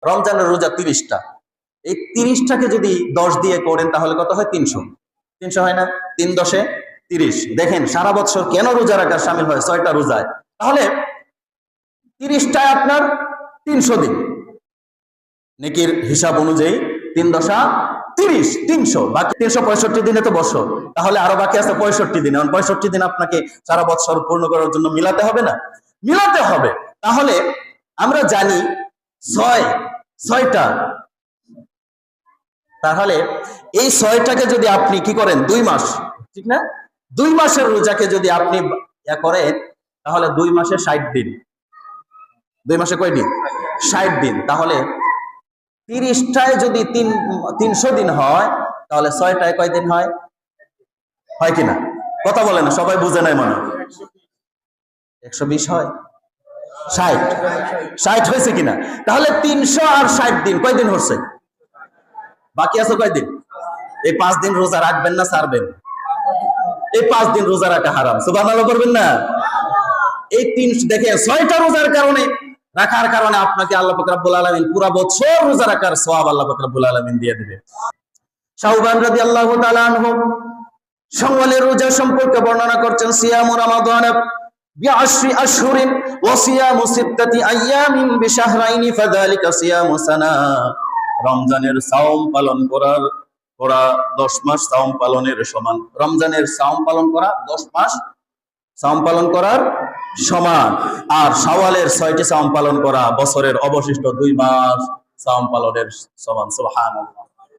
রমজানের রোজা 30টা, এই 30টাকে যদি 10 দিয়ে করেন তাহলে কত হয়? 300। 300 হয় না? 3 10 30। দেখেন সারা বছর কেন রোজা রাখা শামিল হয় 6টা রোজায়, তাহলে 30টায় আপনার 300 দিন নেকির হিসাব অনুযায়ী 3 10 30, 300, বাকি 365 দিনে তো বছর, তাহলে আরো বাকি আছে 65 দিন। 65 দিন আপনাকে সারা বছর পূর্ণ করার জন্য মিলাতে হবে না? মিলাতে হবে। তাহলে আমরা জানি 6টা, তাহলে এই 6টাকে যদি আপনি কি করেন 2 মাস, ঠিক না? 2 মাসের রোজাকে যদি আপনি করেন তাহলে 2 মাসে 60 দিন। 2 মাসে কয় দিন? 60 দিন। তাহলে 30টায় যদি 300 দিন হয় তাহলে 6টায় কয় দিন হয়? হয় কিনা? কথা বলে না, সবাই বুঝে নাই মনে। 120 হয়? 60 হয়েছে কিনা? তাহলে 300 আর 60 দিন, কয় দিন হচ্ছে? বাকি আছে কয় দিন? এই 5 দিন রোজা রাখবেন না ছাড়বেন? এই 5 দিন রোজা রাখা হারাম। সুবহানাল্লাহ করবেন না? এই 3 দেখেন 6টা রোজার কারণে রাখার কারণে আপনাকে আল্লাহ পাক রব্বুল আলামিন পুরো বছর রোজা রাখার সওয়াব আল্লাহ পাক রব্বুল আলামিন দিয়ে দিবে। শাওবান রাদিয়াল্লাহু তাআলা আনহু শাওয়ালের রোজা সম্পর্কে বর্ণনা করছেন, সিয়ামু রমাদান বিআশরি আশহুরিন ওয়া সিয়ামু সিত্তাতি আইয়ামিন বিশাহরাইনি ফাযালিকা সিয়ামু সানা। রমজানের সাওম পালন করা 10 মাস সাওম পালনের সমান। রমজানের সাওম পালন করা 10 মাস সাওম পালন করার সমান। আর শাওয়ালের 6টি সাওম পালন করা বছরের অবশিষ্ট 2 মাস সাওম পালনের সমান। সুবহানাল্লাহ।